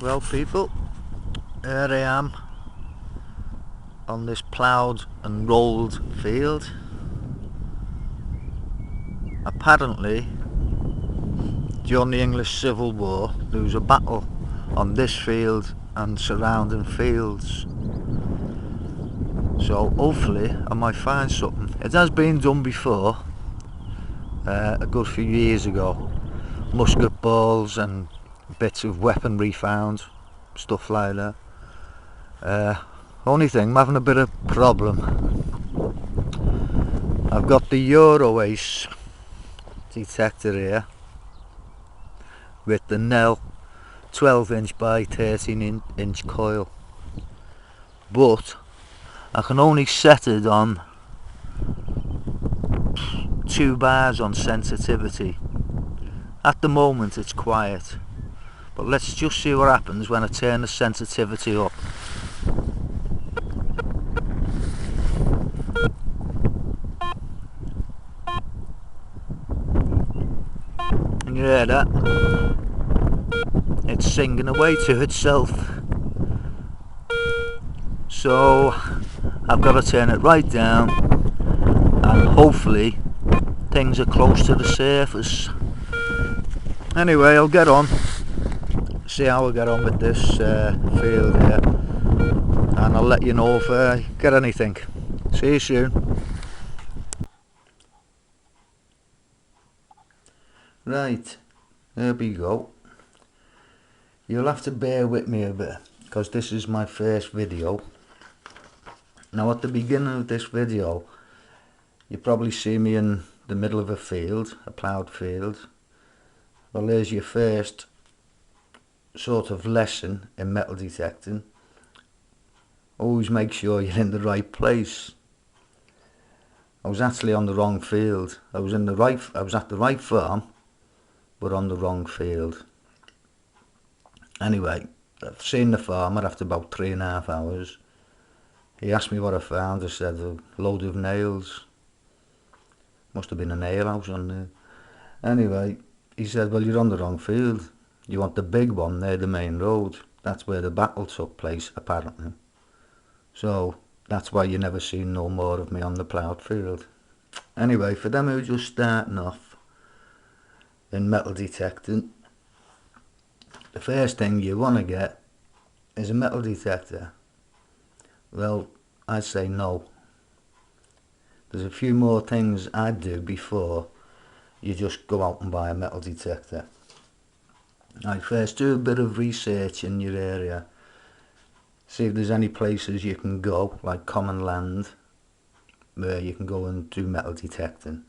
Well people, here I am on this ploughed and rolled field. Apparently during the English Civil War there was a battle on this field and surrounding fields, so hopefully I might find something. It has been done before, a good few years ago. Musket balls and bits of weaponry found, stuff like that. Only thing, I'm having a bit of problem. I've got the Euro-Ace detector here with the Nell 12" by 13" coil, but I can only set it on 2 bars on sensitivity. At the moment it's quiet, but let's just see what happens when I turn the sensitivity up. And you hear that? It's singing away to itself. So I've got to turn it right down, and hopefully things are close to the surface. Anyway, I'll get on, see how I get on with this field here, and I'll let you know if I get anything. See you soon. Right, there we go. You'll have to bear with me a bit because this is my first video. Now at the beginning of this video you probably see me in the middle of a field, a ploughed field. Well, there's your first sort of lesson in metal detecting. Always make sure you're in the right place. I was actually on the wrong field. I was at the right farm, but on the wrong field. Anyway, I've seen the farmer after about 3.5 hours. He asked me what I found. I said a load of nails. Must have been a nail house on there. Anyway, he said, well, you're on the wrong field. You want the big one near the main road. That's where the battle took place, apparently. So that's why you never seen no more of me on the ploughed field. Anyway, for them who are just starting off in metal detecting, the first thing you want to get is a metal detector. Well, I'd say no. There's a few more things I'd do before you just go out and buy a metal detector. I'd first do a bit of research in your area. See if there's any places you can go, like common land, where you can go and do metal detecting.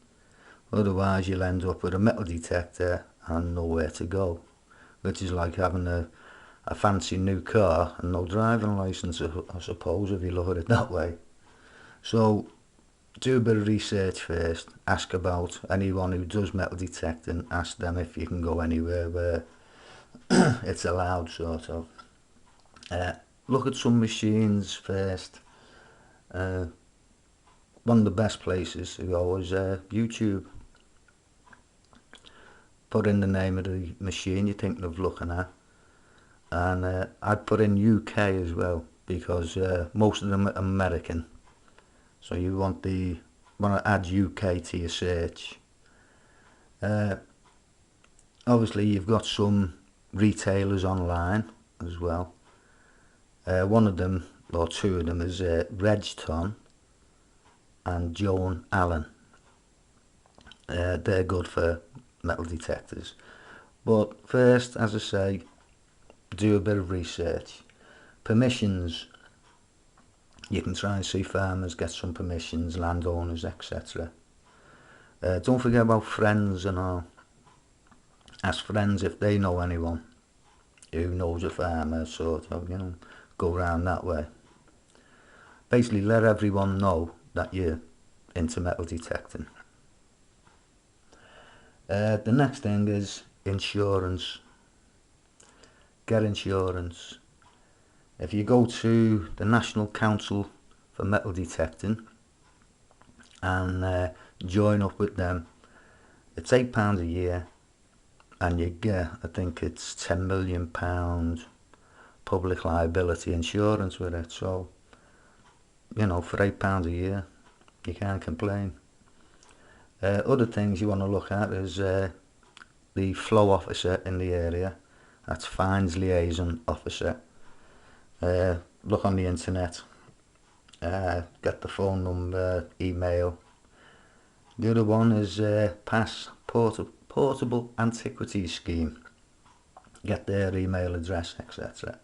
Otherwise you'll end up with a metal detector and nowhere to go, which is like having a fancy new car and no driving licence, I suppose, if you look at it that way. So do a bit of research first. Ask about anyone who does metal detecting. Ask them if you can go anywhere where it's allowed, sort of. Look at some machines first. One of the best places to go is YouTube. Put in the name of the machine you're thinking of looking at, and I'd put in UK as well, because most of them are American, so you want to add UK to your search. Obviously you've got some retailers online as well. One of them, or two of them, is Regton and Joan Allen. They're good for metal detectors. But first, as I say, do a bit of research. Permissions. You can try and see farmers, get some permissions, landowners, etc. Don't forget about friends and all. Ask friends if they know anyone who knows a farmer, sort of, you know, go around that way. Basically let everyone know that you're into metal detecting. The next thing is insurance. Get insurance. If you go to the National Council for Metal Detecting and join up with them, it's £8 a year, and you get, I think it's £10 million public liability insurance with it, so you know, for £8 a year you can't complain. Other things you want to look at is the flow officer in the area. That's fines liaison officer. Look on the internet, get the phone number, email. The other one is PASS, Portable Antiquities Scheme. Get their email address, etc.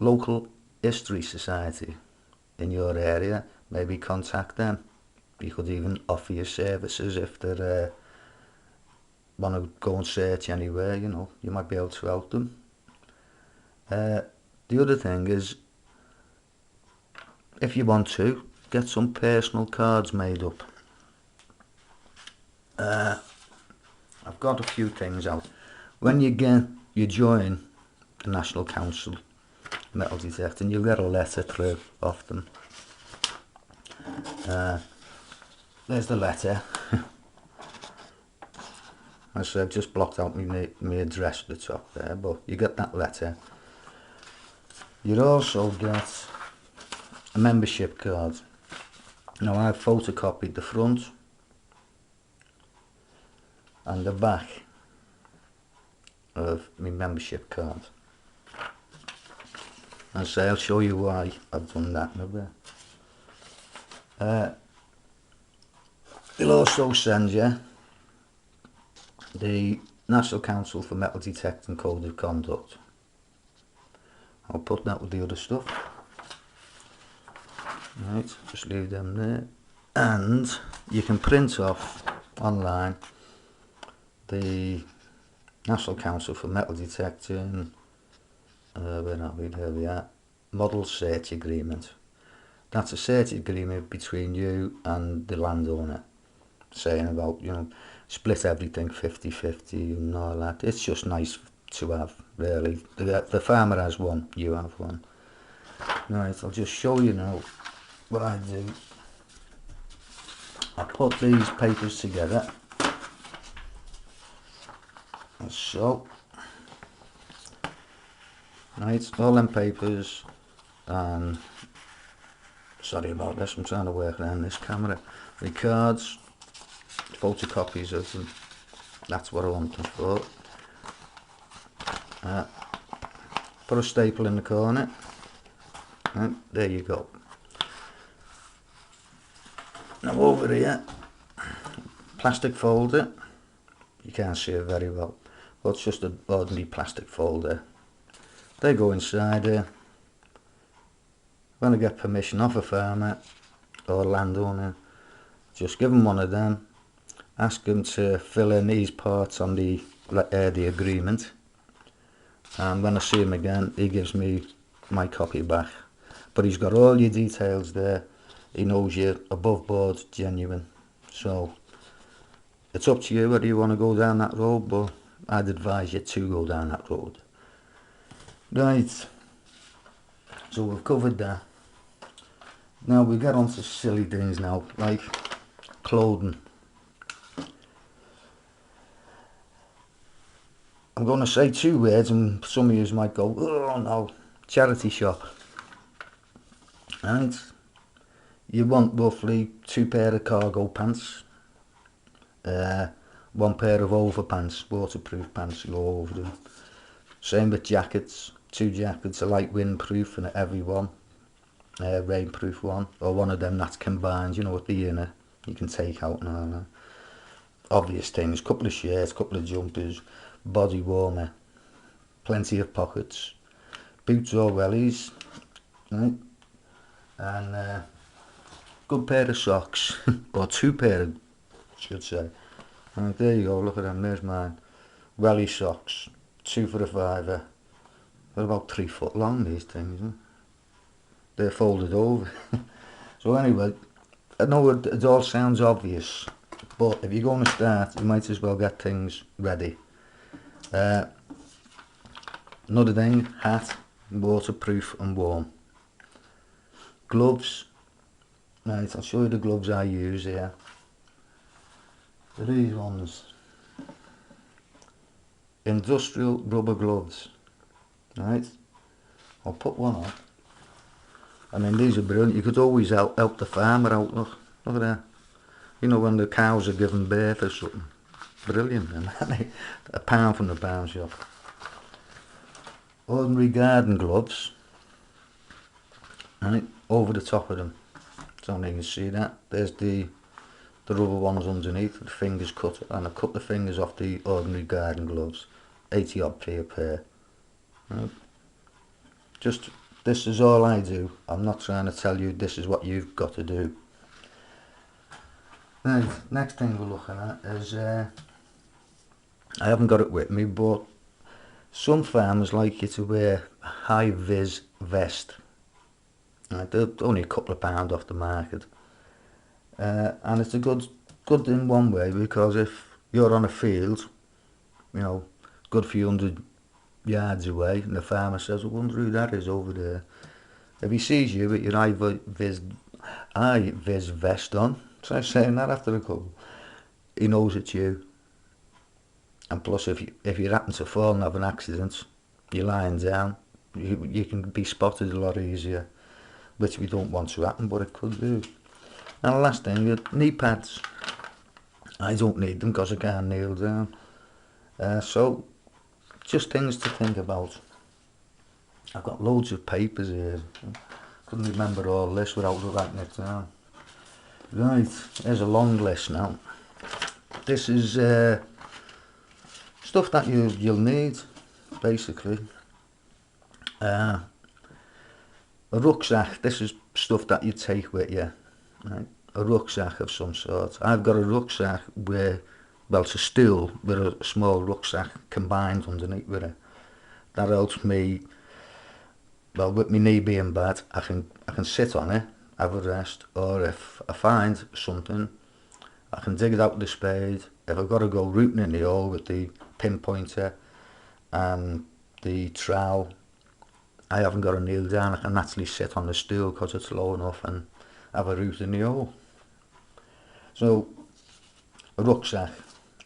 Local History Society in your area, maybe contact them. You could even offer your services if they want to go and search anywhere, you know, you might be able to help them. The other thing is, if you want to, get some personal cards made up. I've got a few things out. When you join the National Council metal detecting, you'll get a letter through off them. There's the letter. As I've just blocked out my address at the top there, but you get that letter. You'd also get a membership card. Now I've photocopied the front and the back of my membership card. And so I'll show you why I've done that in a bit. They'll also send you the National Council for Metal Detecting Code of Conduct. I'll put that with the other stuff. Right, just leave them there. And you can print off online the National Council for Metal Detecting, where we are, Model Search Agreement. That's a search agreement between you and the landowner, saying about, you know, split everything 50-50 and all that. It's just nice to have, really. The farmer has one, you have one. Right, I'll just show you now what I do. I put these papers together, as so. Right, all them papers, and sorry about this, I'm trying to work around this camera. The cards, photocopies of them, that's what I want them for. Put a staple in the corner, and there you go. Now over here, plastic folder, you can't see it very well, but it's just an ordinary plastic folder. They go inside here. When I get permission off a farmer or landowner, just give them one of them, ask him to fill in these parts on the agreement, and when I see him again, he gives me my copy back. But he's got all your details there. He knows you're above board, genuine. So it's up to you whether you want to go down that road, but I'd advise you to go down that road. Right, so we've covered that. Now we get on to silly things now, like clothing. I'm going to say two words and some of you might go, oh no, charity shop. And you want roughly 2 pair of cargo pants, 1 pair of overpants, waterproof pants to go over them. Same with jackets, 2 jackets, a light windproof and a heavy one, rainproof one, or one of them that's combined, you know, with the inner, you can take out and all that. Obvious things, couple of shirts, couple of jumpers, body warmer, plenty of pockets, boots or wellies, right? And good pair of socks, or 2 pair of, should say. And there you go, look at them, there's mine. Welly socks, 2 for a £5. They're about 3 foot long, these things, huh? They're folded over. So anyway, I know it all sounds obvious, but if you're going to start, you might as well get things ready. Another thing, hat, waterproof and warm. Gloves, right, I'll show you the gloves I use here. They're these ones. Industrial rubber gloves. right? I'll put one on. I mean, these are brilliant. You could always help the farmer out. Look at that. You know, when the cows are giving birth or something. Brilliant, man. £1 from the pound shop. Ordinary garden gloves, right, over the top of them. So you can see that. There's the rubber ones underneath, the fingers cut, and I cut the fingers off the ordinary garden gloves. 80 odd p a pair. Right. Just, this is all I do. I'm not trying to tell you this is what you've got to do. Right, next thing we're looking at is, I haven't got it with me, but some farmers like you to wear a high-vis vest. Right, they're only a couple of pound off the market. And it's a good in one way, because if you're on a field, you know, good few hundred yards away, and the farmer says, I wonder who that is over there. If he sees you with your high-vis vest on, try saying that after a couple, he knows it's you. And plus, if you happen to fall and have an accident, you're lying down, you can be spotted a lot easier, which we don't want to happen, but it could do. And the last thing, knee pads. I don't need them because I can't kneel down. So, just things to think about. I've got loads of papers here. Couldn't remember all this without writing it down. Right, there's a long list now. This is stuff that you'll need, basically. A rucksack. This is stuff that you take with you. Right? A rucksack of some sort. I've got a rucksack where, well, it's a stool with a small rucksack combined underneath with it. That helps me, well, with my knee being bad, I can sit on it, have a rest, or if I find something, I can dig it out with the spade. If I've got to go rooting in the hole with the pinpointer and the trowel, I haven't got to kneel down. I can actually sit on the stool because it's low enough and have a root in the hole. So, a rucksack,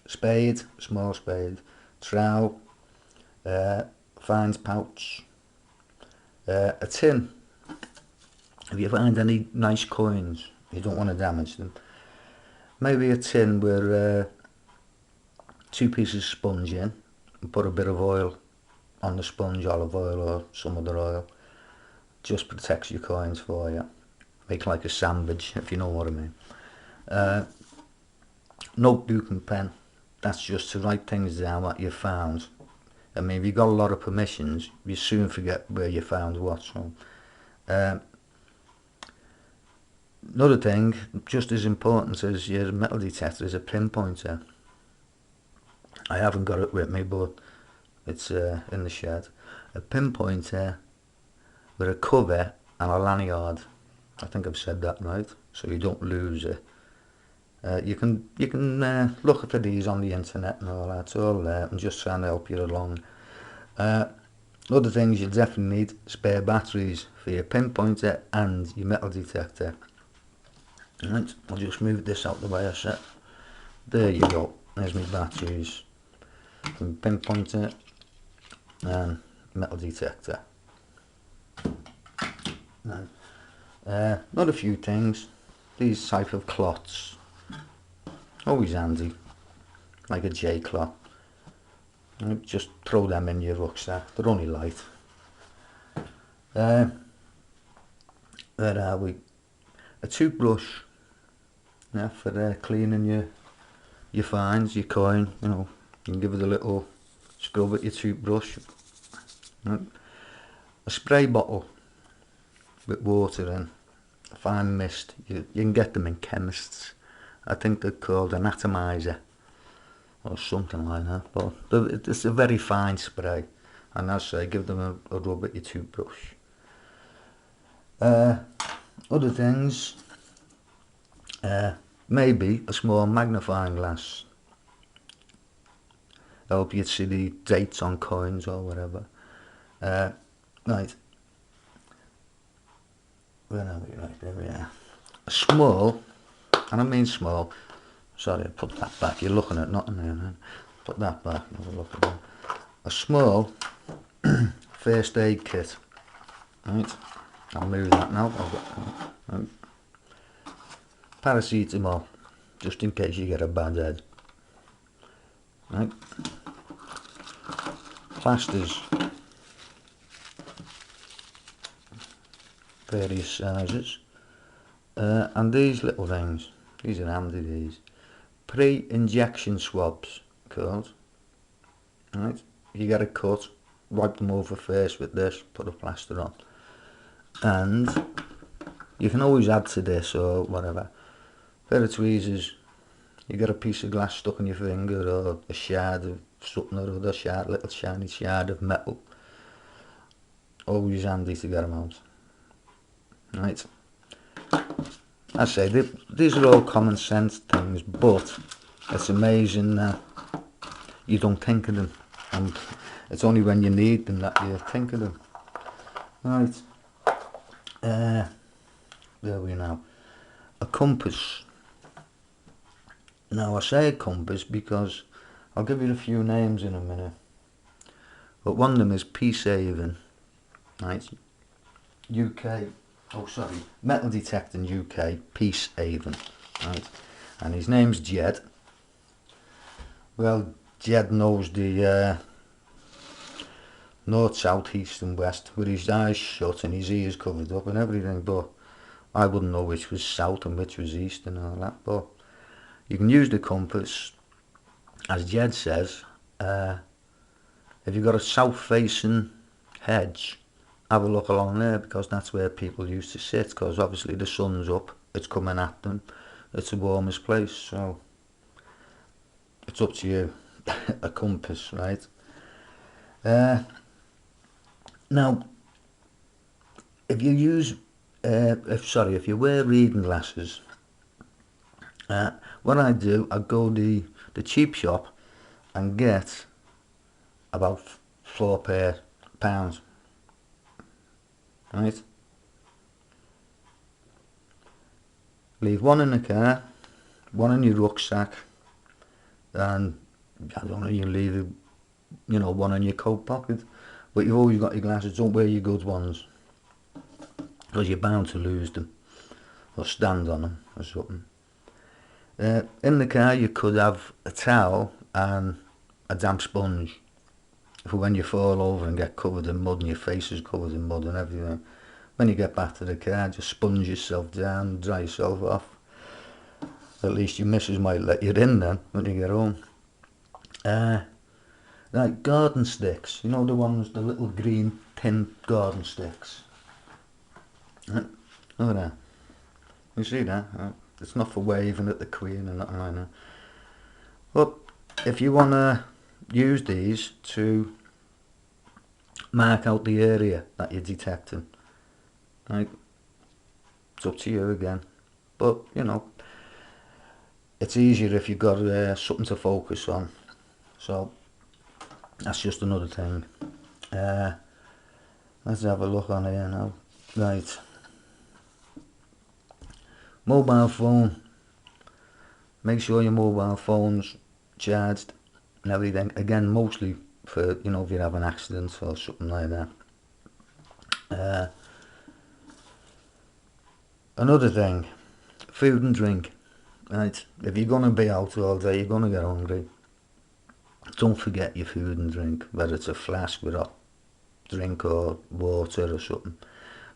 spade, small spade, trowel, fines pouch, a tin. If you find any nice coins, you don't want to damage them. Maybe a tin with 2 pieces of sponge in, and put a bit of oil on the sponge, olive oil or some other oil. Just protects your coins for you. Make like a sandwich, if you know what I mean. Notebook and pen. That's just to write things down what you found. I mean, if you've got a lot of permissions, you soon forget where you found what. So, another thing, just as important as your metal detector, is a pinpointer. I haven't got it with me, but it's in the shed. A pinpointer with a cover and a lanyard. I think I've said that right, so you don't lose it. You can look for these on the internet and all that. It's all there. I'm just trying to help you along. Other things you definitely need: spare batteries for your pinpointer and your metal detector. Right, I'll just move this out the way I said. There you go. There's my batteries, pinpointer and metal detector. Now, not a few things. These type of cloths, always handy, like a J cloth. Just throw them in your rucksack. They're only light. Where are we? A toothbrush. Yeah, for cleaning your fines, your coin. You know, you can give it a little scrub with your toothbrush. Right. A spray bottle with water in, a fine mist. You can get them in chemists. I think they're called an atomizer or something like that, but it's a very fine spray, and as I say, give them a rub at your toothbrush. Other things, maybe a small magnifying glass. Help you see the dates on coins or whatever. Right. Where are we? Right, there we are. A small, and I mean small, sorry, I put that back, you're looking at nothing there, man. Put that back, have a look at that. A small first aid kit. Right, I'll move that now. Right. Paracetamol, just in case you get a bad head. Right. Plasters, various sizes. And these little things, these are handy, these. Pre-injection swabs, called. Right, you get a cut, wipe them over first with this, put a plaster on. And you can always add to this or whatever. Pair of tweezers, you get a piece of glass stuck in your finger or a shard of something or other, little shiny shard of metal. Always handy to get them out. Right. I say, these are all common sense things, but it's amazing that you don't think of them. And it's only when you need them that you think of them. Right. There we now. A compass. Now I say a compass because I'll give you a few names in a minute. But one of them is Peacehaven. Right. UK. Oh, sorry. Metal Detecting UK, Peacehaven. Right. And his name's Jed. Well, Jed knows the north, south, east and west with his eyes shut and his ears covered up and everything, but I wouldn't know which was south and which was east and all that. But you can use the compass, as Jed says, if you've got a south facing hedge, have a look along there, because that's where people used to sit, because obviously the sun's up, it's coming at them, it's the warmest place, so it's up to you. A compass, right? Now, if you use, if you wear reading glasses, what I do, I go to the cheap shop and get about £4, right? Leave one in the car, one in your rucksack, and I don't know, you leave it, one in your coat pocket. But you've always got your glasses. Don't wear your good ones, because you're bound to lose them or stand on them or something. In the car you could have a towel and a damp sponge for when you fall over and get covered in mud and your face is covered in mud and everything. When you get back to the car, just sponge yourself down, dry yourself off. At least your missus might let you in then when you get home. Like garden sticks, the ones, the little green tin garden sticks. Look at that. You see that? It's not for waving at the Queen and nothing like that. But if you want to use these to mark out the area that you're detecting, right, it's up to you again. But, it's easier if you've got something to focus on. So that's just another thing. Let's have a look on here now. Right. Mobile phone. Make sure your mobile phone's charged and everything. Again, mostly for, if you have an accident or something like that. Another thing, food and drink. Right. If you're going to be out all day, you're going to get hungry. Don't forget your food and drink, whether it's a flask with a drink or water or something.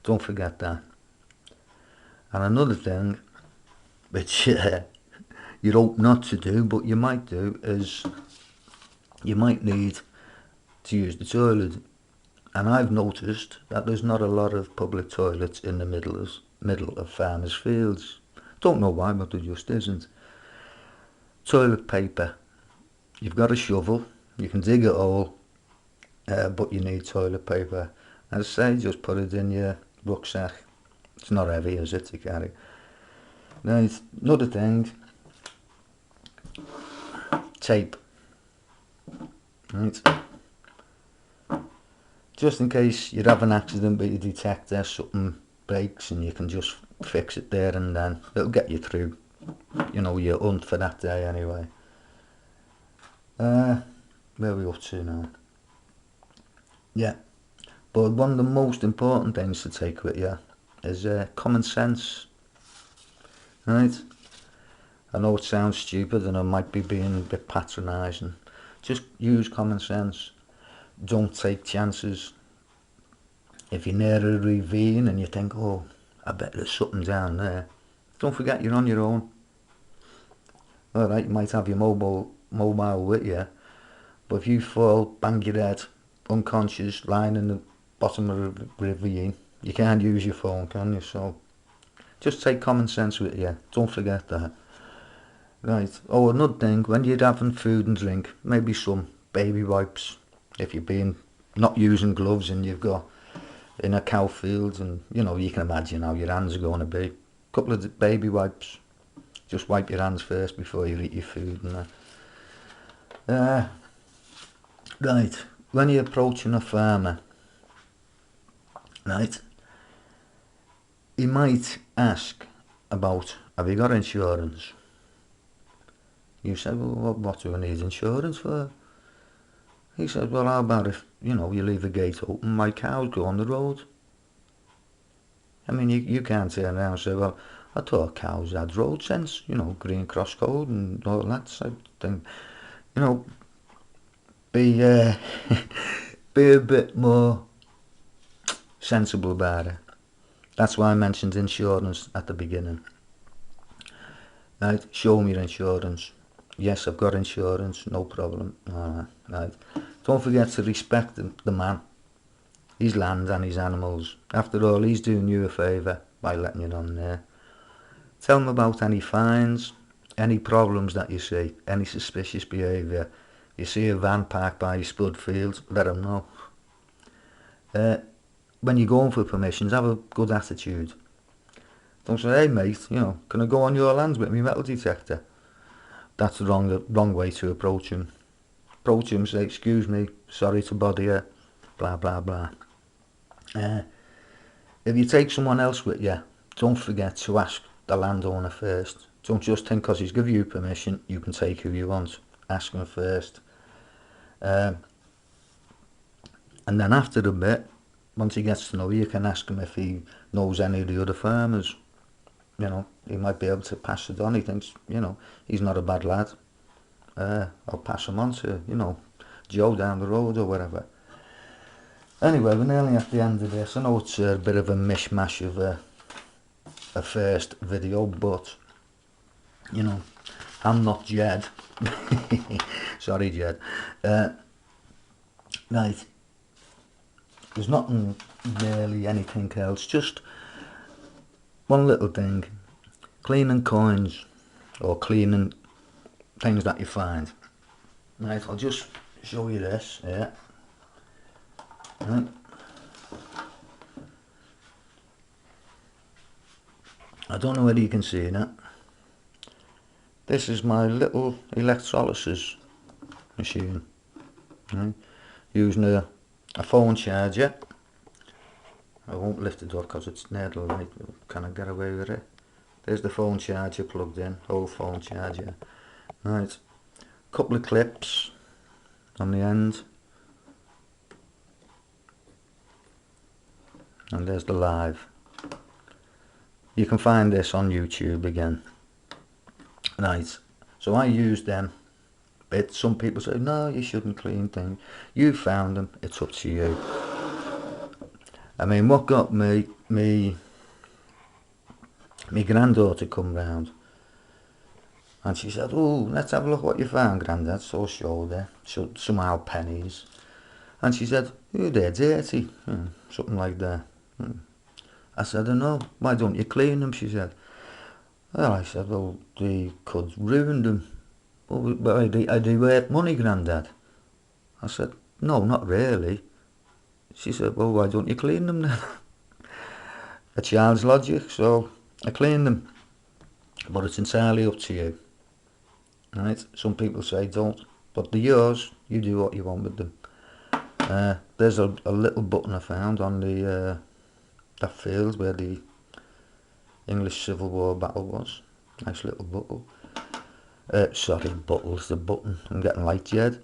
Don't forget that. And another thing, which you'd hope not to do, but you might do, is you might need to use the toilet. And I've noticed that there's not a lot of public toilets in the middle of farmers' fields. Don't know why, but there just isn't. Toilet paper. You've got a shovel, you can dig a hole, but you need toilet paper. As I say, just put it in your rucksack. It's not heavy, is it, to carry? Now, another thing, tape. Right. Just in case you have an accident with your detector, something breaks and you can just fix it there and then. It'll get you through, your hunt for that day anyway. Where are we up to now? Yeah, But one of the most important things to take with you is common sense, right? I know it sounds stupid and I might be being a bit patronising. Just use common sense. Don't take chances. If you're near a ravine and you think, oh, I bet there's something down there, don't forget you're on your own. Alright, you might have your mobile with you, but if you fall, bang your head, unconscious, lying in the bottom of the ravine, you can't use your phone, can you? So just take common sense with you. Don't forget that. Right. Oh, another thing, when you're having food and drink, maybe some baby wipes. If you're not using gloves and you've got in a cow field, and you can imagine how your hands are going to be. A couple of baby wipes. Just wipe your hands first before you eat your food and that. Right. When you're approaching a farmer, right, he might ask about, have you got insurance? You said, well, what do I need insurance for? He said, well, how about if, you leave the gate open, my cows go on the road? I mean, you can't turn around and say, well, I thought cows had road sense, Green Cross code and all that sort of thing. Be, be a bit more sensible about it. That's why I mentioned insurance at the beginning. Right, show me your insurance. Yes, I've got insurance, no problem. Right. Don't forget to respect the man, his land and his animals. After all, he's doing you a favour by letting you on there. Tell him about any fines, any problems that you see, any suspicious behaviour. You see a van parked by your spud field, let him know. When you're going for permissions, have a good attitude. Don't say, hey mate, can I go on your lands with my metal detector? That's the wrong way to approach him. Approach him, say, excuse me, sorry to bother you, blah blah blah. If you take someone else with you, don't forget to ask the landowner first. Don't just think because he's given you permission you can take who you want. Ask him first. And then after a bit, once he gets to know you, you can ask him if he knows any of the other farmers. He might be able to pass it on. He thinks, he's not a bad lad. I'll pass him on to, Joe down the road or whatever. Anyway, we're nearly at the end of this. I know it's a bit of a mishmash of a first video, but, I'm not Jed. Sorry, Jed. Right. There's nothing really anything else. Just one little thing. Cleaning coins or cleaning things that you find. Right, I'll just show you this. Yeah. Right. I don't know whether you can see that. This is my little electrolysis machine. Right. Using a phone charger. I won't lift it up because it's near the light. Can I get away with it? There's the phone charger plugged in, old phone charger. Right, couple of clips on the end. And there's the live. You can find this on YouTube again. Right, so I use them. But some people say, no, you shouldn't clean things. You found them, it's up to you. I mean, what got me granddaughter come round, and she said, oh, let's have a look what you found, Grandad. So I showed her some old pennies, and she said, oh, they're dirty, something like that. I said, I know, why don't you clean them? She said. Well, I said, well, they could ruin them. Oh, but are they worth money, Grandad? I said, no, not really. She said, well, why don't you clean them then? A child's logic, so I clean them. But it's entirely up to you. Right? Some people say don't, but they're yours. You do what you want with them. There's a little button I found on the that field where the English Civil War battle was. Nice little bottle. Sorry, bottle's the button. I'm getting light, Jed.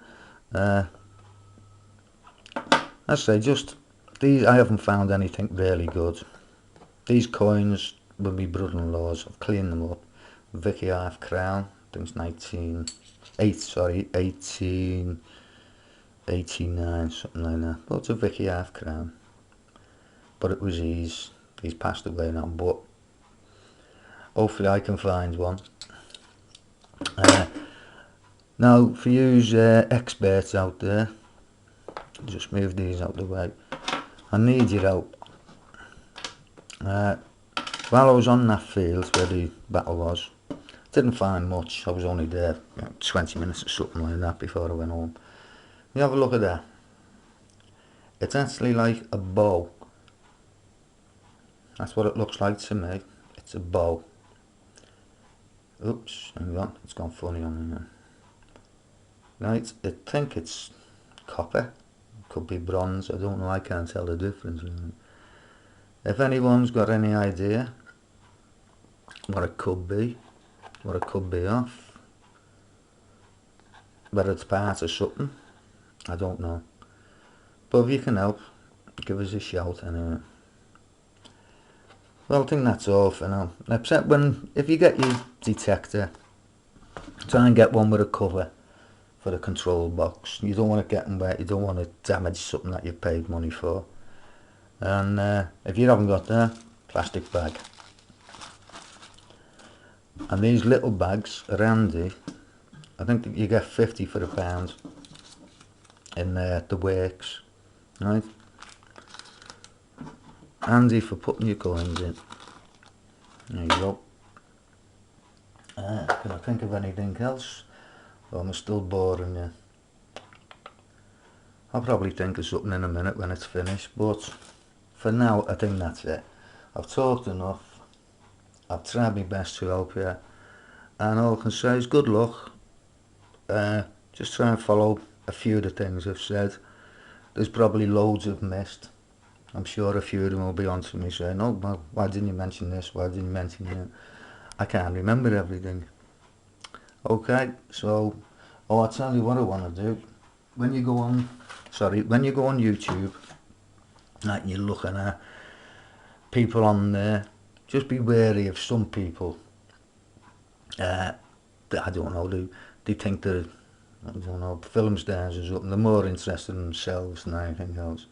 I say just these, I haven't found anything really good. These coins were my brother-in-law's. I've cleaned them up. Vicky half crown. I think it's 1889, something like that. But it's a Vicky half crown. But it was he's passed away now. But hopefully I can find one. Now for you experts out there, just move these out the way. I need your help. While I was on that field where the battle was, didn't find much. I was only there 20 minutes or something like that before I went home. You have a look at that. It's actually like a bow. That's what it looks like to me. It's a bow. Oops, hang on, it's gone funny on here. Right, I think it's copper. Could be bronze, I don't know, I can't tell the difference really. If anyone's got any idea what it could be of, whether it's part of something, I don't know. But if you can help, give us a shout anyway. Well, I think that's all for now. Except if you get your detector, try and get one with a cover for the control box. You don't want to get them wet, you don't want to damage something that you've paid money for. And if you haven't got that, plastic bag. And these little bags are handy. I think that you get 50 for £1 in the Works, right? Handy for putting your coins in. There you go. Can I think of anything else? Or am I still boring you? I'll probably think of something in a minute when it's finished, but for now I think that's it. I've talked enough. I've tried my best to help you, and all I can say is good luck. Just try and follow a few of the things I've said. There's probably loads I've missed. I'm sure a few of them will be on to me saying, oh, well, why didn't you mention this, why didn't you mention that? I can't remember everything. Okay, so, I'll tell you what I want to do. When you go on YouTube, like you're looking at people on there, just be wary of some people. I don't know, they think they're, I don't know, film stars or something. They're more interested in themselves than anything else.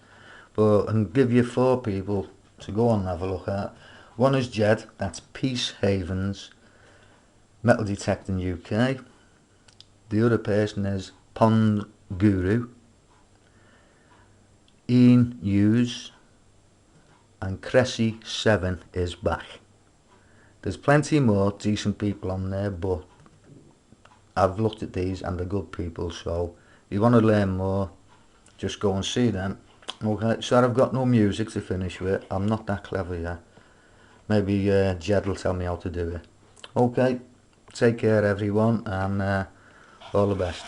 But I can give you 4 people to go on and have a look at. One is Jed, that's Peace Havens, Metal Detecting UK. The other person is Pond Guru, Ian Hughes, and Cressy7 is back. There's plenty more decent people on there, but I've looked at these and they're good people, so if you want to learn more, just go and see them. Okay, so I've got no music to finish with. I'm not that clever yet. Maybe Jed will tell me how to do it. Okay, take care everyone, and all the best.